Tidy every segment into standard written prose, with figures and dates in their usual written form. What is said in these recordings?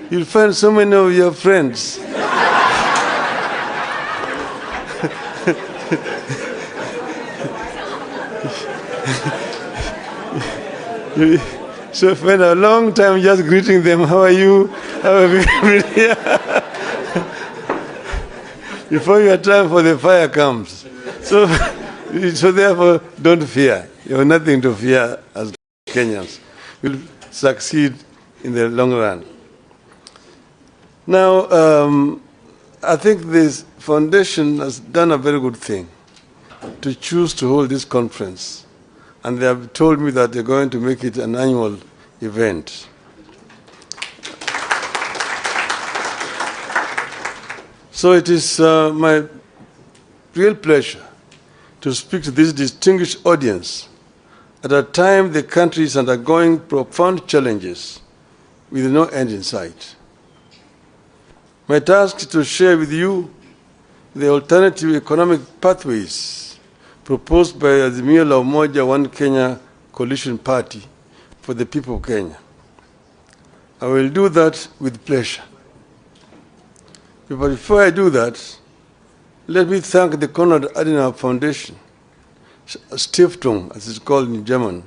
you'll find so many of your friends. So spend a long time just greeting them. How are you? How are you? Before your time for the fire comes. So therefore, don't fear. You have nothing to fear as Kenyans. We'll succeed in the long run. Now, I think this foundation has done a very good thing to choose to hold this conference. And they have told me that they're going to make it an annual event. So it is my real pleasure to speak to this distinguished audience at a time the country is undergoing profound challenges with no end in sight. My task is to share with you the alternative economic pathways proposed by the Azimio la Umoja One Kenya Coalition Party for the people of Kenya. I will do that with pleasure. But before I do that, let me thank the Konrad Adenauer Foundation, Stiftung, as it's called in German,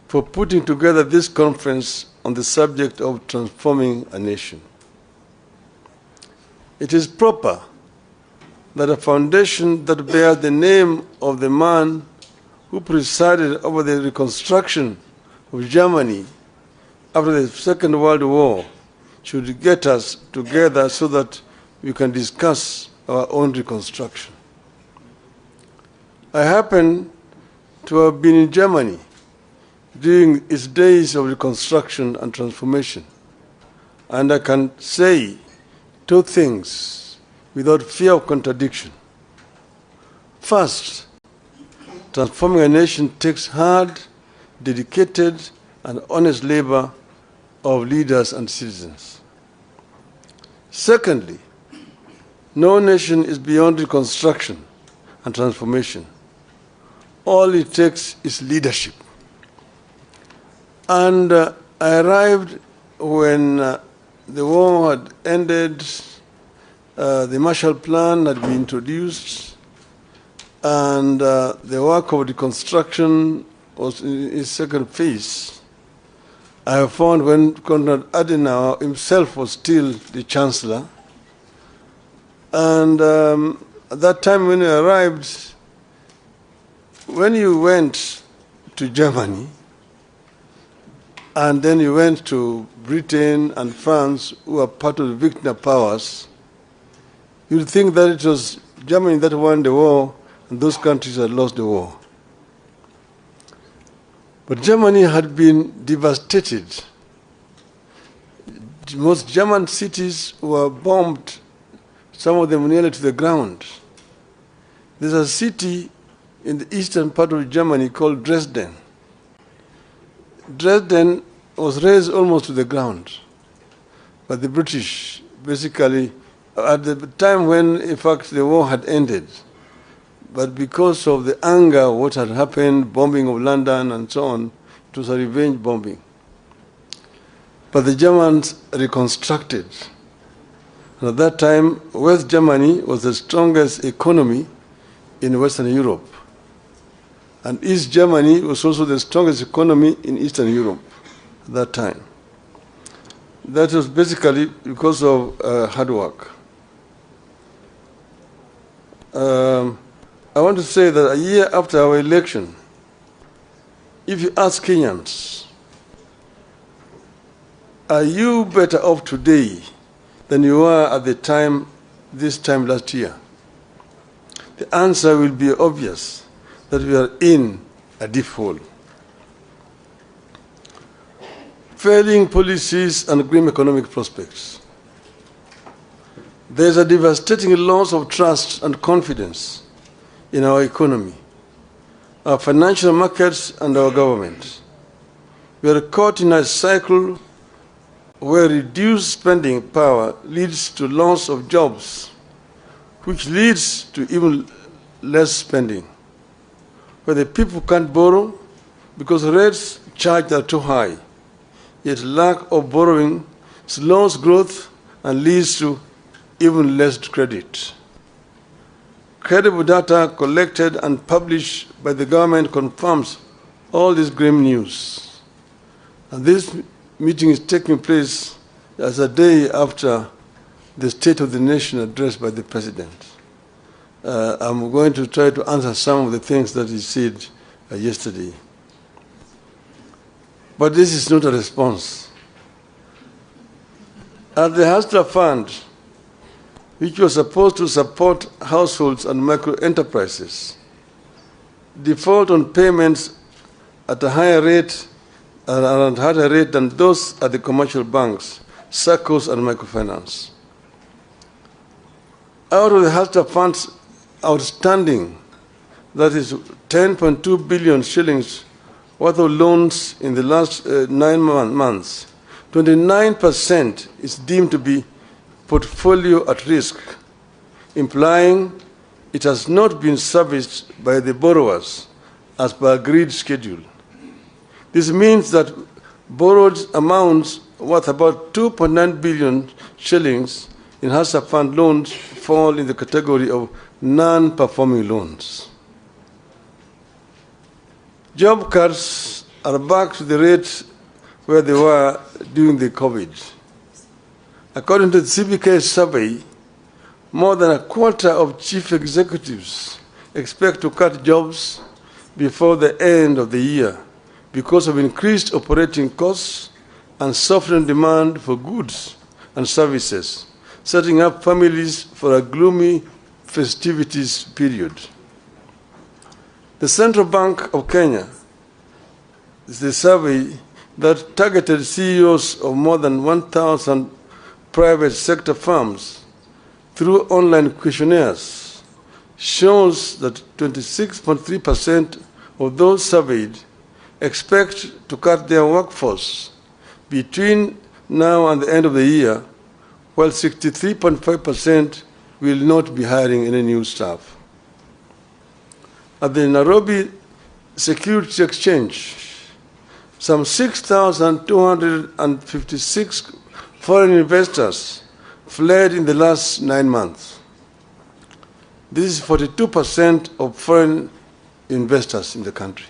for putting together this conference on the subject of transforming a nation. It is proper that a foundation that bears the name of the man who presided over the reconstruction of Germany after the Second World War should get us together so that we can discuss our own reconstruction. I happen to have been in Germany during its days of reconstruction and transformation, and I can say two things without fear of contradiction. First, transforming a nation takes hard, dedicated, and honest labor of leaders and citizens. Secondly, no nation is beyond reconstruction and transformation. All it takes is leadership. And I arrived when the war had ended, the Marshall Plan had been introduced, and the work of reconstruction was in its second phase. I have found when Konrad Adenauer himself was still the Chancellor, and at that time when he arrived, when you went to Germany, and then you went to Britain and France, who are part of the Victor powers, you'd think that it was Germany that won the war, and those countries had lost the war. But Germany had been devastated. Most German cities were bombed, some of them nearly to the ground. There's a city in the eastern part of Germany called Dresden. Dresden was razed almost to the ground. But the British, basically, at the time when, in fact, the war had ended, but because of the anger of what had happened, bombing of London and so on, it was a revenge bombing. But the Germans reconstructed. And at that time, West Germany was the strongest economy in Western Europe. And East Germany was also the strongest economy in Eastern Europe at that time. That was basically because of hard work. I want to say that a year after our election, if you ask Kenyans, are you better off today than you were at the time, this time last year? The answer will be obvious, that we are in a deep hole. Failing policies and grim economic prospects. There is a devastating loss of trust and confidence in our economy, our financial markets, and our government. We are caught in a cycle where reduced spending power leads to loss of jobs, which leads to even less spending, where the people can't borrow because rates charged are too high, yet lack of borrowing slows growth and leads to even less credit. Credible data collected and published by the government confirms all this grim news. And this meeting is taking place as a day after the State of the Nation address by the President. I'm going to try to answer some of the things that he said yesterday. But this is not a response. At the Hustler Fund, which was supposed to support households and micro enterprises, default on payments at a higher rate than those at the commercial banks, SACCOs and microfinance. Out of the Hustler Fund's outstanding, that is 10.2 billion shillings worth of loans in the last 9 months, 29% is deemed to be portfolio at risk, implying it has not been serviced by the borrowers as per agreed schedule. This means that borrowed amounts worth about 2.9 billion shillings in Hustler Fund loans fall in the category of non-performing loans. Job cuts are back to the rate where they were during the COVID. According to the CBK survey, more than a quarter of chief executives expect to cut jobs before the end of the year because of increased operating costs and softened demand for goods and services, setting up families for a gloomy festivities period. The Central Bank of Kenya is the survey that targeted CEOs of more than 1,000 private sector firms through online questionnaires shows that 26.3% of those surveyed expect to cut their workforce between now and the end of the year, while 63.5% will not be hiring any new staff. At the Nairobi Securities Exchange, some 6,256 foreign investors fled in the last 9 months. This is 42% of foreign investors in the country.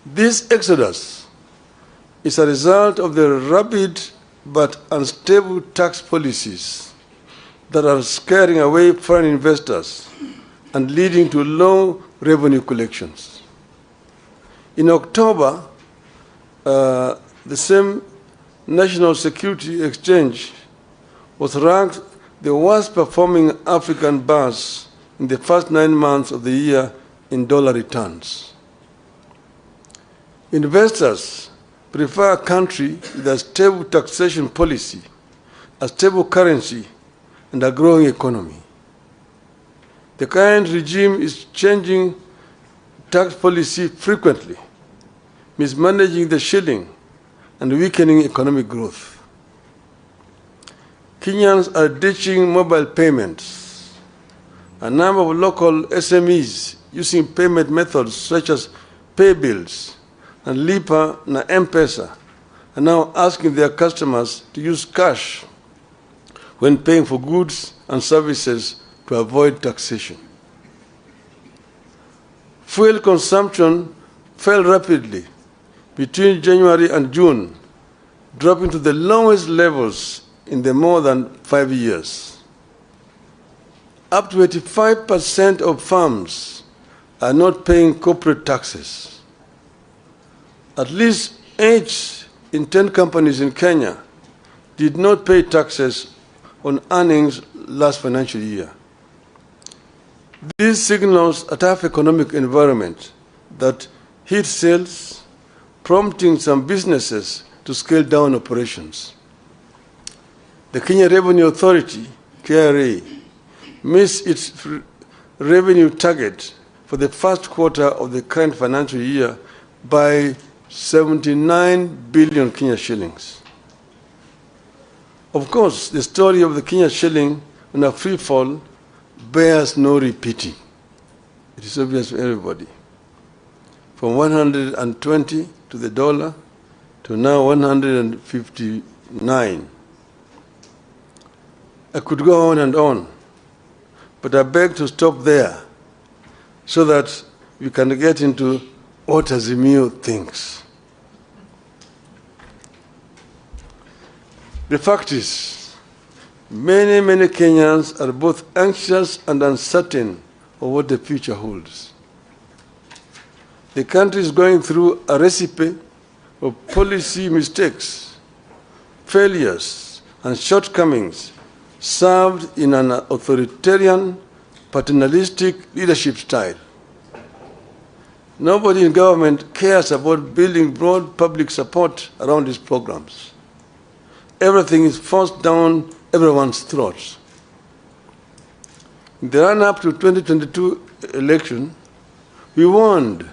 This exodus is a result of the rapid but unstable tax policies that are scaring away foreign investors and leading to low revenue collections. In October, the same National Security Exchange was ranked the worst performing African bars in the first 9 months of the year in dollar returns. Investors prefer a country with a stable taxation policy, a stable currency, and a growing economy. The current regime is changing tax policy frequently, mismanaging the shilling, and weakening economic growth. Kenyans are ditching mobile payments. A number of local SMEs using payment methods such as pay bills and Lipa na M-Pesa are now asking their customers to use cash when paying for goods and services to avoid taxation. Fuel consumption fell rapidly between January and June, dropping to the lowest levels in the more than 5 years. Up to 85% of firms are not paying corporate taxes. At least 8 in 10 companies in Kenya did not pay taxes on earnings last financial year. This signals a tough economic environment that hit sales, prompting some businesses to scale down operations. The Kenya Revenue Authority, KRA, missed its revenue target for the first quarter of the current financial year by 79 billion Kenya shillings. Of course, the story of the Kenya shilling on a free fall bears no repeating. It is obvious to everybody. From 120 to the dollar, to now 159. I could go on and on, but I beg to stop there so that we can get into what Azimio thinks. The fact is, many Kenyans are both anxious and uncertain of what the future holds. The country is going through a recipe of policy mistakes, failures, and shortcomings served in an authoritarian, paternalistic leadership style. Nobody in government cares about building broad public support around these programs. Everything is forced down everyone's throats. In the run-up to 2022 election, we warned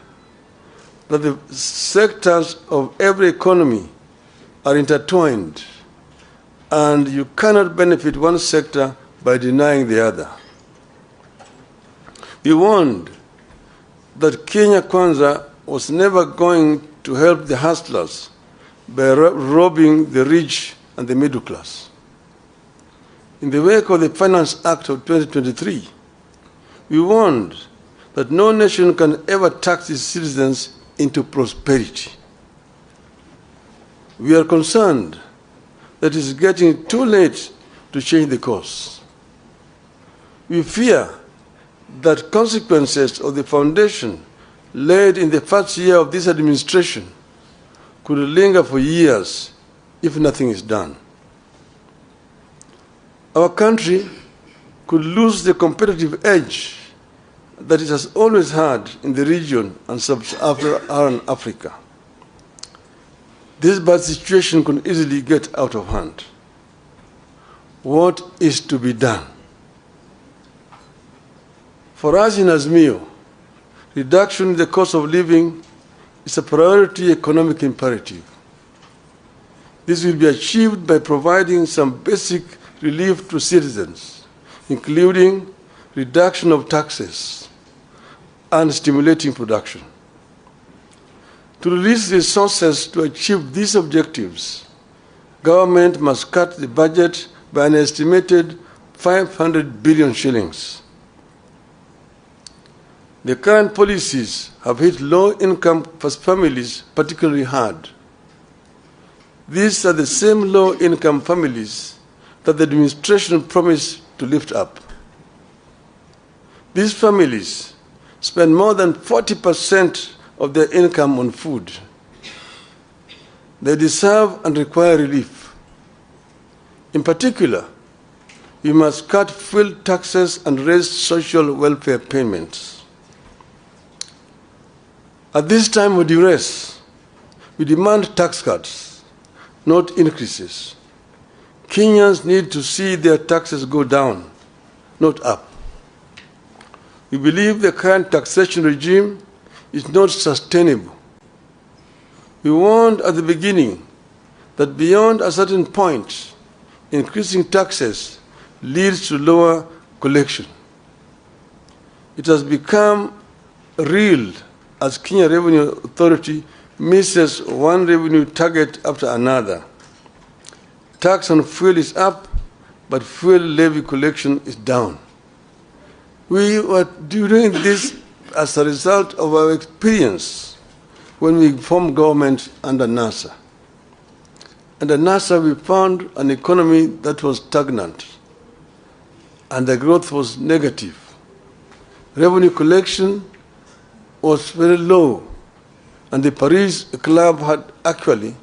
that the sectors of every economy are intertwined, and you cannot benefit one sector by denying the other. We warned that Kenya Kwanza was never going to help the hustlers by robbing the rich and the middle class. In the wake of the Finance Act of 2023, we warned that no nation can ever tax its citizens into prosperity. We are concerned that it is getting too late to change the course. We fear that consequences of the foundation laid in the first year of this administration could linger for years if nothing is done. Our country could lose the competitive edge that it has always had in the region and sub-Saharan Africa. This bad situation could easily get out of hand. What is to be done? For us in Azimio, reduction in the cost of living is a priority economic imperative. This will be achieved by providing some basic relief to citizens, including reduction of taxes and stimulating production. To release resources to achieve these objectives, government must cut the budget by an estimated 500 billion shillings. The current policies have hit low-income families particularly hard. These are the same low-income families that the administration promised to lift up. These families spend more than 40% of their income on food. They deserve and require relief. In particular, we must cut fuel taxes and raise social welfare payments. At this time of duress, we demand tax cuts, not increases. Kenyans need to see their taxes go down, not up. We believe the current taxation regime is not sustainable. We warned at the beginning that beyond a certain point, increasing taxes leads to lower collection. It has become real as Kenya Revenue Authority misses one revenue target after another. Tax on fuel is up, but fuel levy collection is down. We were doing this as a result of our experience when we formed government under NASA. Under NASA, we found an economy that was stagnant, and the growth was negative. Revenue collection was very low, and the Paris Club had actually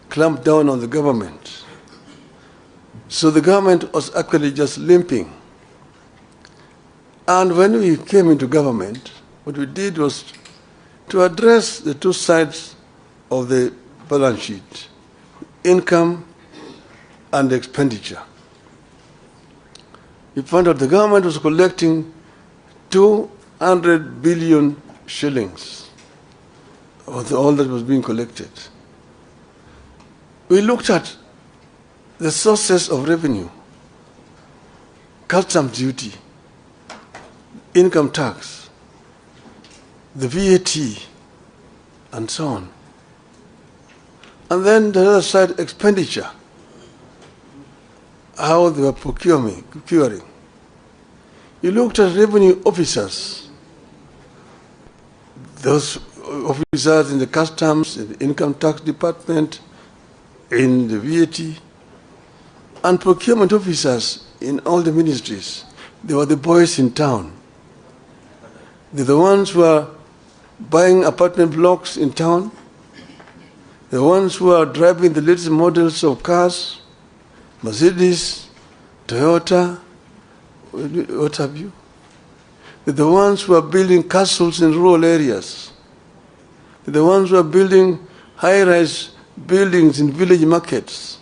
clamped down on the government. So the government was actually just limping. And when we came into government, what we did was to address the two sides of the balance sheet, income and expenditure. We found out the government was collecting 200 billion shillings of all that was being collected. We looked at the sources of revenue, customs duty, income tax, the VAT, and so on. And then the other side, expenditure, how they were procuring. You looked at revenue officers, those officers in the customs, in the income tax department, in the VAT, and procurement officers in all the ministries. They were the boys in town. They're the ones who are buying apartment blocks in town, the ones who are driving the latest models of cars, Mercedes, Toyota, what have you. They're the ones who are building castles in rural areas. They're the ones who are building high-rise buildings in village markets.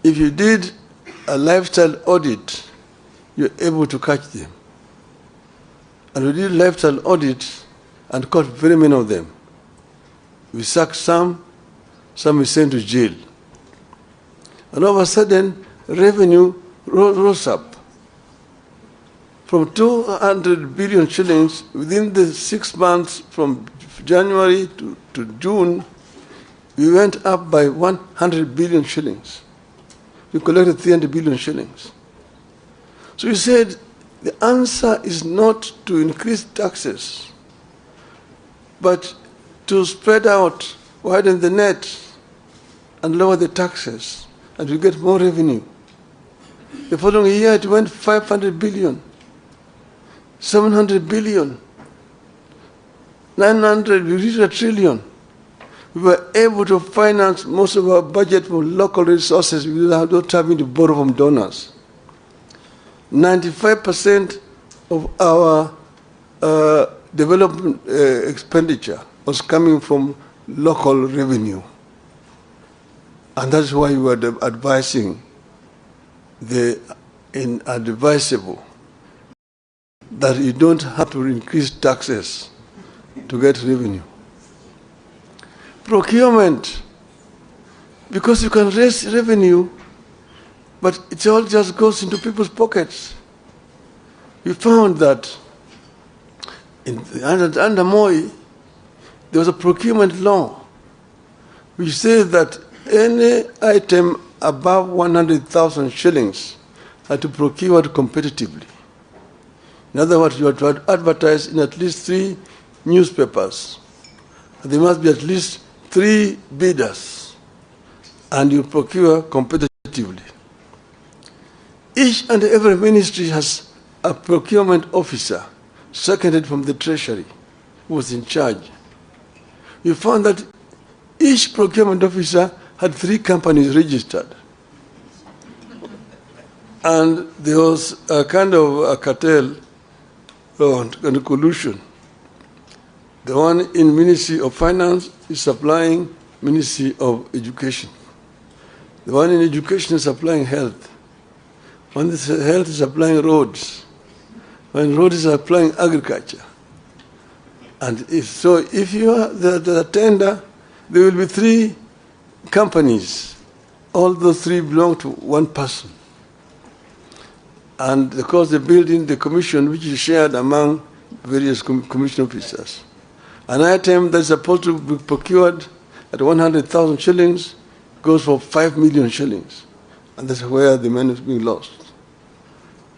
If you did a lifestyle audit, you're able to catch them. And we did lifestyle audits and caught very many of them. We sacked some we sent to jail. And all of a sudden, revenue rose up. From 200 billion shillings within the 6 months from January to June, we went up by 100 billion shillings. We collected 300 billion shillings. So you said the answer is not to increase taxes, but to spread out, widen the net, and lower the taxes, and you get more revenue. The following year it went 500 billion, 700 billion, 900, we reached 1 trillion. We were able to finance most of our budget from local resources without having to borrow from donors. 95% of our development expenditure was coming from local revenue. And that's why we were advising the inadvisable that you don't have to increase taxes to get revenue. Procurement, because you can raise revenue, but it all just goes into people's pockets. We found that under Moi, there was a procurement law which says that any item above 100,000 shillings had to be procured competitively. In other words, you have to advertise in at least 3 newspapers. There must be at least 3 bidders, and you procure competitively. Each and every ministry has a procurement officer seconded from the treasury who was in charge. We found that each procurement officer had 3 companies registered. And there was a kind of a cartel and a collusion. The one in Ministry of Finance is supplying Ministry of Education. The one in Education is supplying health. One is health is supplying roads. One road is supplying agriculture. And if you are the tender, there will be 3 companies. All those 3 belong to one person. And of course, the building, the commission, which is shared among various commission officers. An item that's supposed to be procured at 100,000 shillings goes for 5 million shillings. And that's where the money is being lost.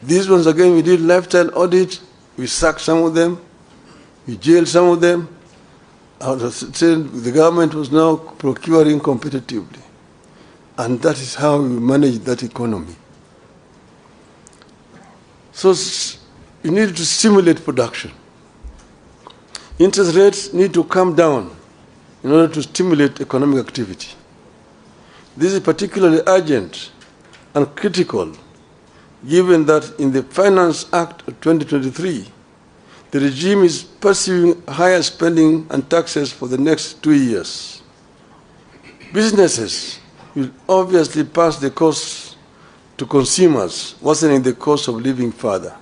These ones, again, we did lifestyle audit. We sacked some of them. We jailed some of them. The government was now procuring competitively. And that is how we manage that economy. So you need to stimulate production. Interest rates need to come down in order to stimulate economic activity. This is particularly urgent and critical, given that in the Finance Act of 2023, the regime is pursuing higher spending and taxes for the next 2 years. Businesses will obviously pass the costs to consumers, worsening the cost of living further.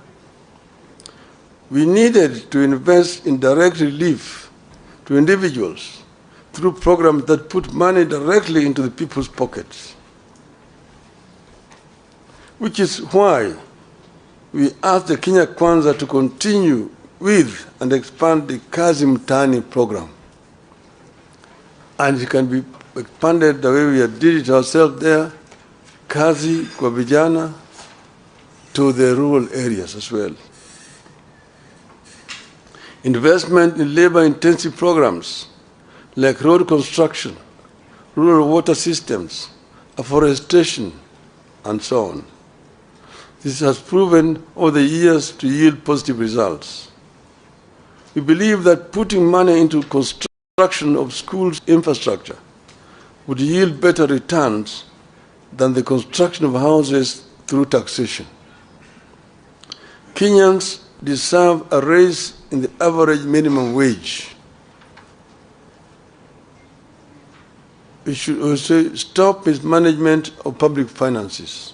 We needed to invest in direct relief to individuals through programs that put money directly into the people's pockets. Which is why we asked the Kenya Kwanza to continue with and expand the Kazi Mtaani program. and it can be expanded the way we did it ourselves there, kazi kwa vijana, to the rural areas as well. Investment in labor-intensive programs like road construction, rural water systems, afforestation, and so on. This has proven over the years to yield positive results. We believe that putting money into construction of schools infrastructure would yield better returns than the construction of houses through taxation. Kenyans deserve a raise in the average minimum wage. We should also stop mismanagement of public finances.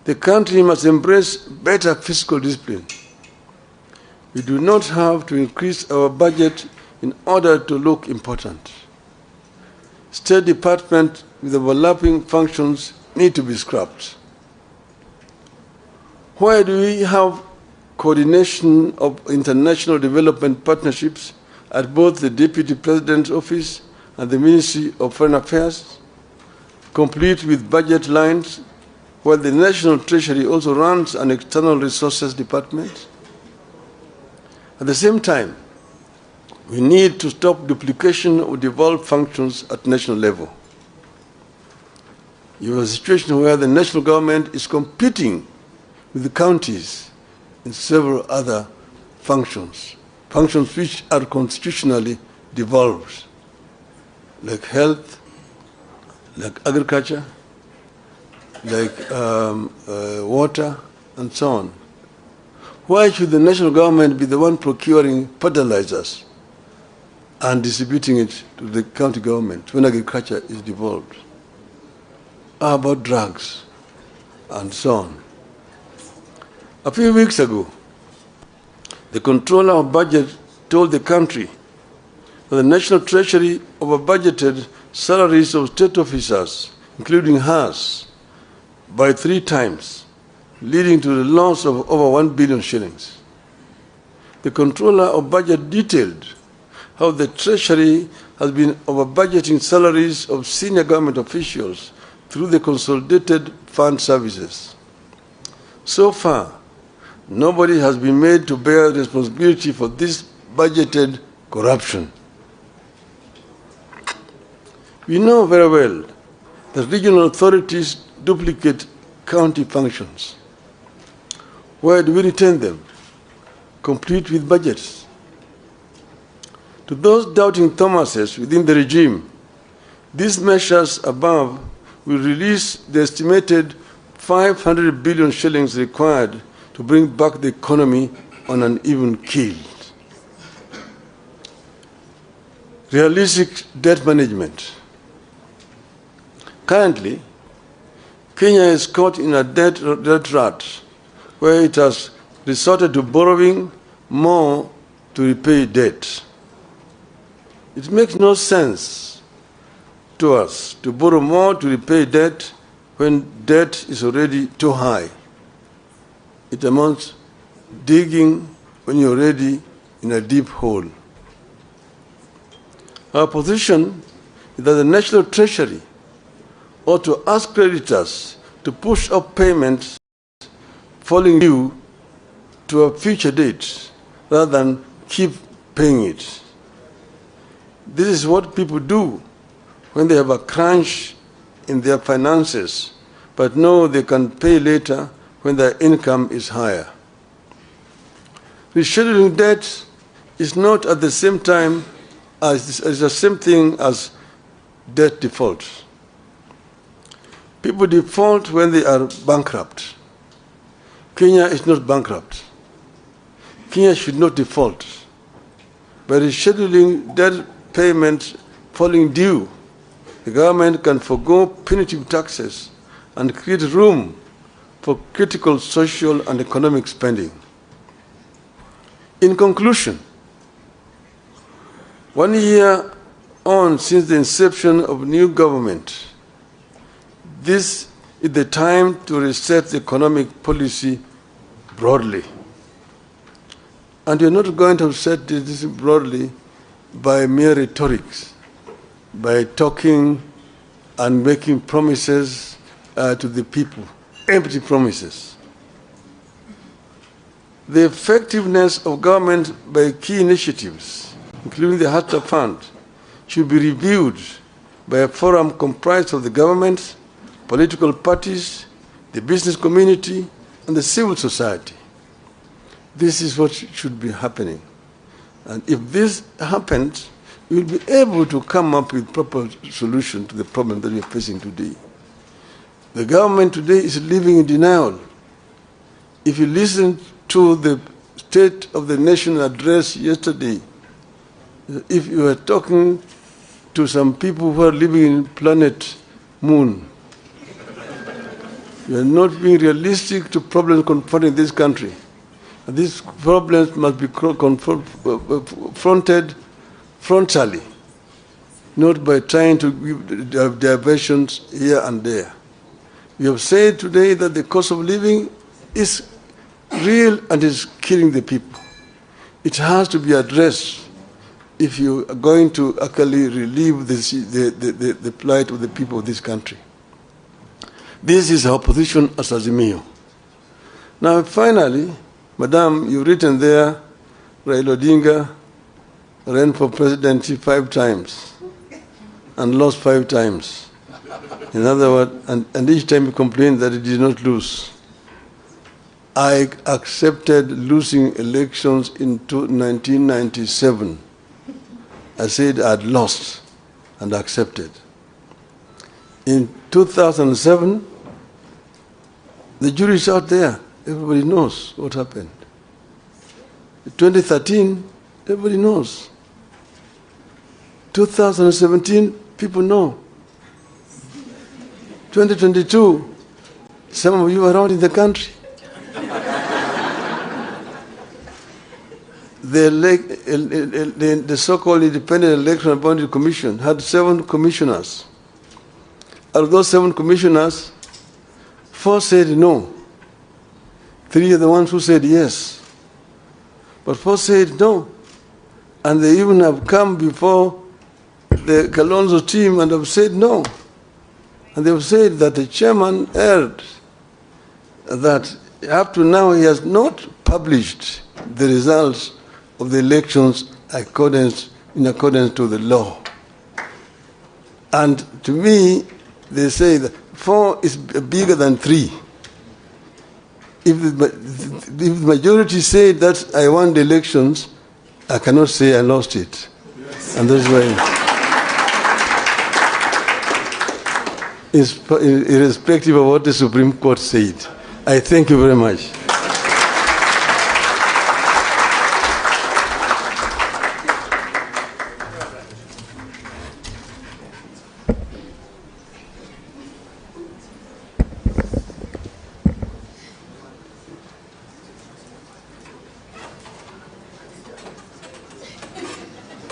The country must embrace better fiscal discipline. We do not have to increase our budget in order to look important. State departments with overlapping functions need to be scrapped. Why do we have coordination of international development partnerships at both the Deputy President's Office and the Ministry of Foreign Affairs, complete with budget lines, while the National Treasury also runs an external resources department? At the same time, we need to stop duplication of devolved functions at national level. You have a situation where the national government is competing with the counties in several other functions which are constitutionally devolved, like health, like agriculture, like water, and so on. Why should the national government be the one procuring fertilizers and distributing it to the county government when agriculture is devolved? How about drugs and so on? A few weeks ago, the Controller of Budget told the country that the National Treasury over-budgeted salaries of state officers, including hers, by 3 times, leading to the loss of over 1 billion shillings. The Controller of Budget detailed how the Treasury has been over-budgeting salaries of senior government officials through the consolidated fund services. So far, nobody has been made to bear responsibility for this budgeted corruption. We know very well that regional authorities duplicate county functions. Where do we retain them? Complete with budgets. To those doubting Thomases within the regime, these measures above will release the estimated 500 billion shillings required to bring back the economy on an even keel. Realistic debt management. Currently, Kenya is caught in a debt rut where it has resorted to borrowing more to repay debt. It makes no sense to us to borrow more to repay debt when debt is already too high. It amounts digging when you're already in a deep hole. Our position is that the National Treasury ought to ask creditors to push up payments falling due to a future date rather than keep paying it. This is what people do when they have a crunch in their finances, but know they can pay later when their income is higher. Rescheduling debt is not at the same time as the same thing as debt default. People default when they are bankrupt. Kenya is not bankrupt. Kenya should not default. By rescheduling debt payment falling due, the government can forgo punitive taxes and create room for critical social and economic spending. In conclusion, 1 year on since the inception of new government, this is the time to reset the economic policy broadly. And you're not going to set this broadly by mere rhetorics. by talking and making promises to the people, empty promises. The effectiveness of government by key initiatives, including the Hatta Fund, should be reviewed by a forum comprised of the government, political parties, the business community, and the civil society. This is what should be happening. And if this happens, we will be able to come up with proper solution to the problem that we are facing today. The government today is living in denial. If you listen to the State of the Nation address yesterday, if you were talking to some people who are living in planet Moon, you are not being realistic to problems confronting this country. And these problems must be confronted frontally, not by trying to give diversions here and there. We have said today that the cost of living is real and is killing the people. It has to be addressed if you are going to actually relieve the plight of the people of this country. This is our position as Azimio. Now, finally, Madam, you've written there, Raila Odinga ran for presidency 5 times and lost 5 times. In other words, and each time he complained that he did not lose. I accepted losing elections in 1997. I said I'd lost and accepted. In 2007, the jury is out there. Everybody knows what happened. In 2013, everybody knows. 2017, people know. 2022, some of you are around in the country. The so-called Independent Election and Boundary Commission had 7 commissioners. Out of those 7 commissioners, 4 said no. 3 are the ones who said yes. But 4 said no. And they even have come before the Kalonzo team and have said no. And they have said that the chairman erred, that up to now he has not published the results of the elections in accordance to the law. And to me, they say that 4 is bigger than 3. If the majority say that I won the elections, I cannot say I lost it. Yes. And that's why, irrespective of what the Supreme Court said, I thank you very much.